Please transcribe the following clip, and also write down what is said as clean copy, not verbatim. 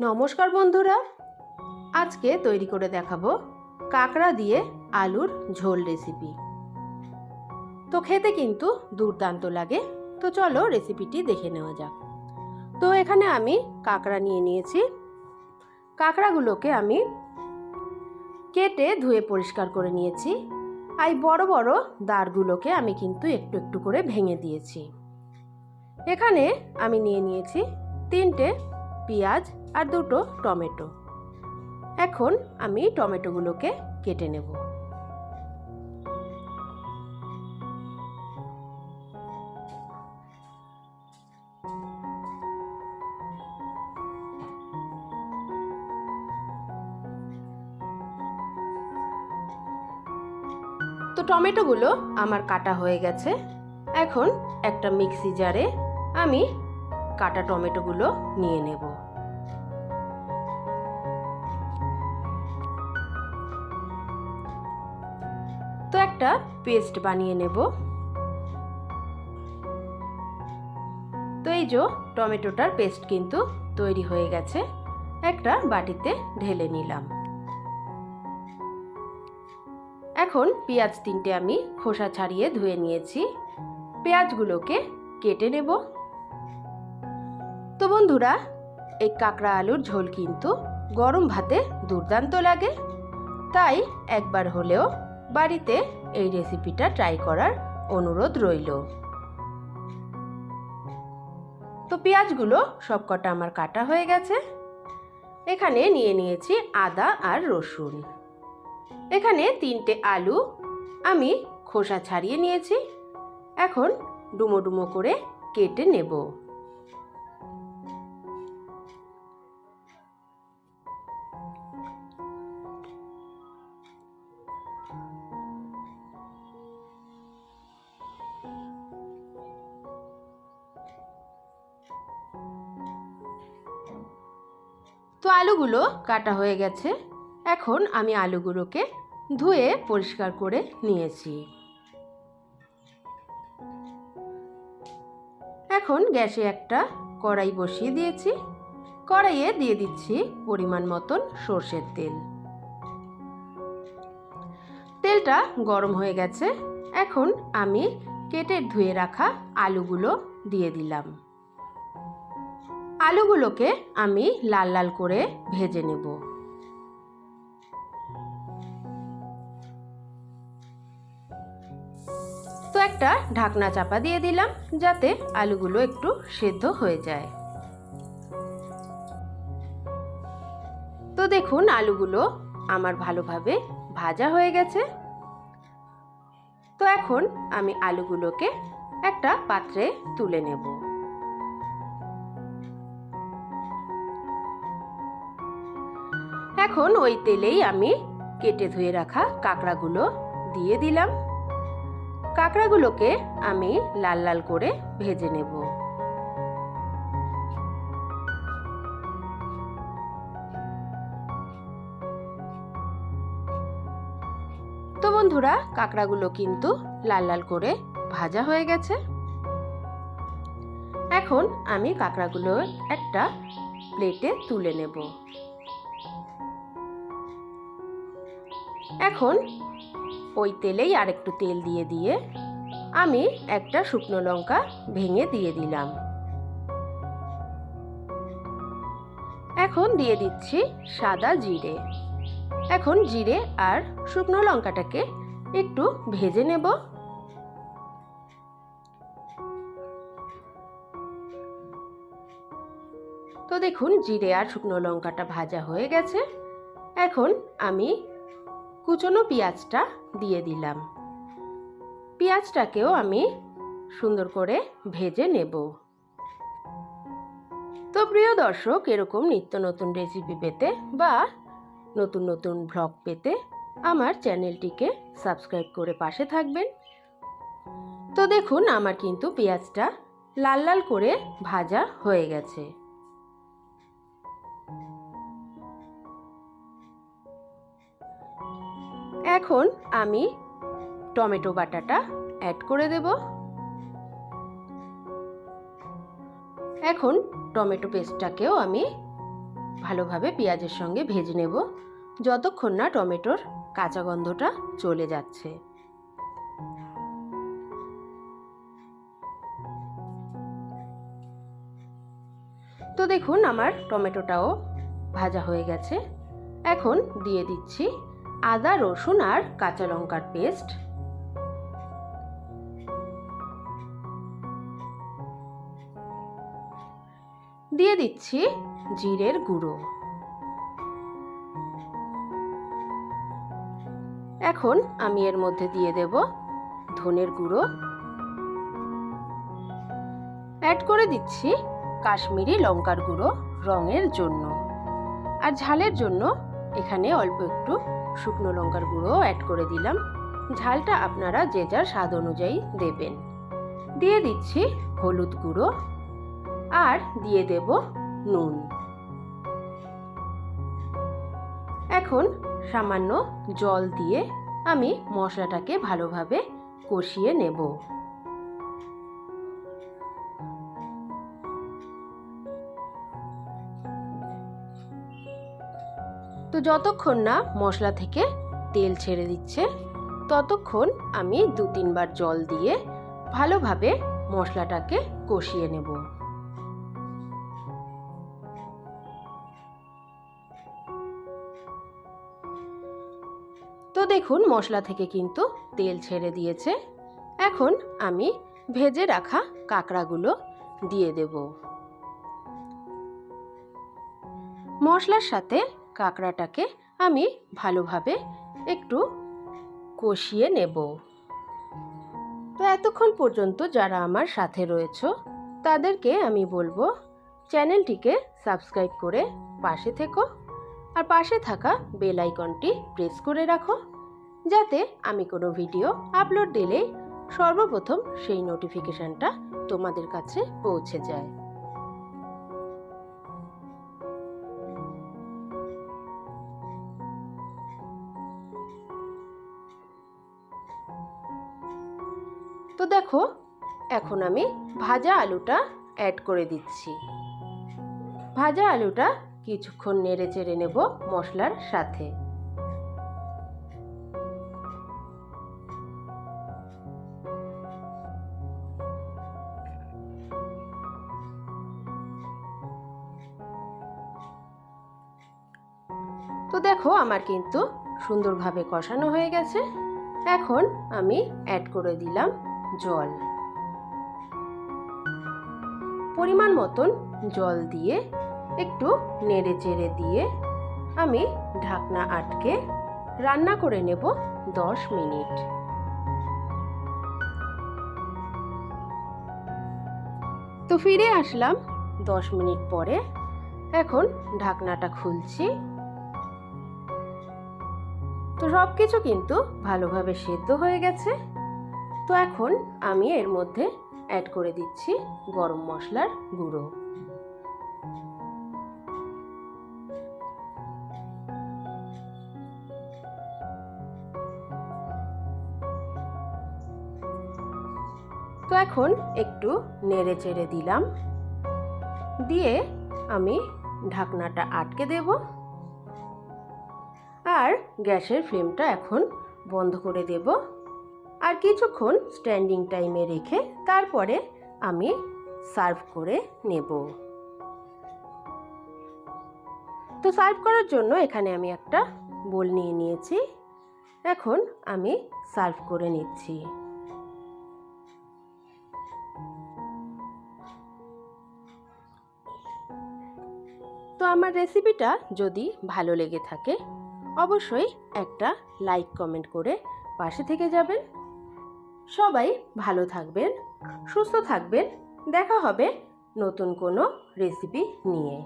নমস্কার বন্ধুরা, আজকে তৈরি করে দেখাবো কাঁকড়া দিয়ে আলুর ঝোল রেসিপি। তো খেতে কিন্তু দুর্দান্ত লাগে। তো চলো রেসিপিটি দেখে নেওয়া যাক। তো এখানে আমি কাঁকড়া নিয়ে নিয়েছি। কাঁকড়াগুলোকে আমি কেটে ধুয়ে পরিষ্কার করে নিয়েছি। এই বড় বড় দাঁড়গুলোকে আমি কিন্তু একটু একটু করে ভেঙে দিয়েছি। এখানে আমি নিয়ে নিয়েছি 3টে পেঁয়াজ আর 2টো টমেটো। এখন আমি টমেটোগুলোকে কেটে নেব। তো টমেটোগুলো আমার কাটা হয়ে গেছে। এখন একটা মিক্সি জারে আমি কাটা টমেটোগুলো নিয়ে নেব। তো একটা পেস্ট বানিয়ে নেব। তো এই যে টমেটোটার পেস্ট কিন্তু তৈরি হয়ে গেছে। একটা বাটিতে ঢেলে নিলাম। এখন পেঁয়াজ 3টে আমি খোসা ছাড়িয়ে ধুয়ে নিয়েছি। পেঁয়াজগুলোকে কেটে নেব। তো বন্ধুরা, এই কাঁকড়া আলুর ঝোল কিন্তু গরম ভাতে দুর্দান্ত লাগে। তাই একবার হলেও বাড়িতে এই রেসিপিটা ট্রাই করার অনুরোধ রইল। তো পেঁয়াজগুলো সবকটা আমার কাটা হয়ে গেছে। এখানে নিয়ে নিয়েছি আদা আর রসুন। এখানে 3টে আলু আমি খোসা ছাড়িয়ে নিয়েছি। এখন ডুমো ডুমো করে কেটে নেব। তো আলুগুলো কাটা হয়ে গেছে। এখন আমি আলুগুলোকে ধুয়ে পরিষ্কার করে নিয়েছি। এখন গ্যাসে একটা কড়াই বসিয়ে দিয়েছি। কড়াইয়ে দিয়ে দিচ্ছি পরিমাণ মতন সর্ষের তেল। তেলটা গরম হয়ে গেছে। এখন আমি কেটে ধুয়ে রাখা আলুগুলো দিয়ে দিলাম। আলুগুলোকে আমি লাল লাল করে ভেজে নেব। তো একটা ঢাকনা চাপা দিয়ে দিলাম যাতে আলুগুলো একটু সেদ্ধ হয়ে যায়। তো দেখুন আলুগুলো আমার ভালোভাবে ভাজা হয়ে গেছে। তো এখন আমি আলুগুলোকে একটা পাত্রে তুলে নেব। এখন ওই তেলেই আমি কেটে ধুয়ে রাখা কাঁকড়াগুলো দিয়ে দিলাম। কাঁকড়াগুলোকে আমি লাল লাল করে ভেজে নেব। তো বন্ধুরা, কাঁকড়াগুলো কিন্তু লাল লাল করে ভাজা হয়ে গেছে। এখন আমি কাঁকড়াগুলো একটা প্লেটে তুলে নেব। এখন ওই তেলেই আরেকটু তেল দিয়ে আমি একটা শুকনো লঙ্কা ভেঙে দিয়ে দিলাম। এখন দিয়ে দিচ্ছি সাদা জিরে। এখন জিরে আর শুকনো লঙ্কাটাকে একটু ভেজে নেব। তো দেখুন জিরে আর শুকনো লঙ্কাটা ভাজা হয়ে গেছে। এখন আমি কুচনো পেঁয়াজটা দিয়ে দিলাম। পেঁয়াজটাকেও আমি সুন্দর করে ভেজে নেব। তো প্রিয় দর্শক, এরকম নিত্য নতুন রেসিপি পেতে বা নতুন নতুন ব্লগ পেতে আমার চ্যানেলটিকে সাবস্ক্রাইব করে পাশে থাকবেন। তো দেখুন আমার কিন্তু পেঁয়াজটা লাল লাল করে ভাজা হয়ে গেছে। এখন আমি টমেটো বাটাটা অ্যাড করে দেব। এখন টমেটো পেস্টটাকেও আমি ভালোভাবে পেঁয়াজের সঙ্গে ভেজে নেব যতক্ষণ না টমেটোর কাঁচা গন্ধটা চলে যাচ্ছে। তো দেখুন আমার টমেটোটাও ভাজা হয়ে গেছে। এখন দিয়ে দিচ্ছি আদা রসুন আর কাঁচা লঙ্কার পেস্ট। দিয়ে দিচ্ছি জিরের গুঁড়ো। এখন আমি এর মধ্যে দিয়ে দেব ধনের গুঁড়ো। অ্যাড করে দিচ্ছি কাশ্মীরি লঙ্কার গুঁড়ো রঙের জন্য, আর ঝালের জন্য এখানে অল্প একটু শুকনো লঙ্কার গুঁড়ো অ্যাড করে দিলাম। ঝালটা আপনারা যে যার স্বাদ অনুযায়ী দেবেন। দিয়ে দিচ্ছি হলুদ গুঁড়ো আর দিয়ে দেব নুন। এখন সামান্য জল দিয়ে আমি মশলাটাকে ভালোভাবে কষিয়ে নেব। তো যতক্ষণ না মশলা থেকে তেল ছেড়ে দিচ্ছে ততক্ষণ আমি 2-3 বার জল দিয়ে ভালোভাবে মশলাটাকে কষিয়ে নেব। তো দেখুন মশলা থেকে কিন্তু তেল ছেড়ে দিয়েছে। এখন আমি ভেজে রাখা কাঁকড়াগুলো দিয়ে দেব। মশলার সাথে কাঁকড়াটাকে আমি ভালোভাবে একটু কষিয়ে নেব। তো এতক্ষণ পর্যন্ত যারা আমার সাথে রয়েছে তাদেরকে আমি বলবো চ্যানেলটিকে সাবস্ক্রাইব করে পাশে থেকো, আর পাশে থাকা বেল আইকনটি প্রেস করে রাখো যাতে আমি কোনো ভিডিও আপলোড দিলেই সর্বপ্রথম সেই নোটিফিকেশনটা তোমাদের কাছে পৌঁছে যায়। তো দেখো এখন আমি ভাজা আলুটা অ্যাড করে দিচ্ছি। ভাজা আলুটা কিছুক্ষণ নেড়ে চেড়ে নেব মশলার সাথে। তো দেখো আমার কিন্তু সুন্দরভাবে কষানো হয়ে গেছে। এখন আমি অ্যাড করে দিলাম জল। পরিমাণ মতন জল দিয়ে একটু নেড়ে চেড়ে দিয়ে আমি ঢাকনা আটকে রান্না করে নেব 10 মিনিট। তো ফিরে আসলাম 10 মিনিট পরে। এখন ঢাকনাটা খুলছি। তো সব কিছু কিন্তু ভালোভাবে সেদ্ধ হয়ে গেছে। তো এখন আমি এর মধ্যে অ্যাড করে দিচ্ছি গরম মশলার গুঁড়ো। তো এখন একটু নেড়ে চেড়ে দিলাম, দিয়ে আমি ঢাকনাটা আটকে দেব আর গ্যাসের ফ্লেমটা এখন বন্ধ করে দেব। আর কিছুক্ষণ স্ট্যান্ডিং টাইমে রেখে তারপরে আমি সার্ভ করে নেব। তো সার্ভ করার জন্য এখানে আমি একটা বোল নিয়ে নিয়েছি। এখন আমি সার্ভ করে নিচ্ছি। তো আমার রেসিপিটা যদি ভালো লেগে থাকে অবশ্যই একটা লাইক কমেন্ট করে পাশে থেকে যাবেন। সবাই ভালো থাকবেন, সুস্থ থাকবেন। দেখা হবে নতুন কোনো রেসিপি নিয়ে।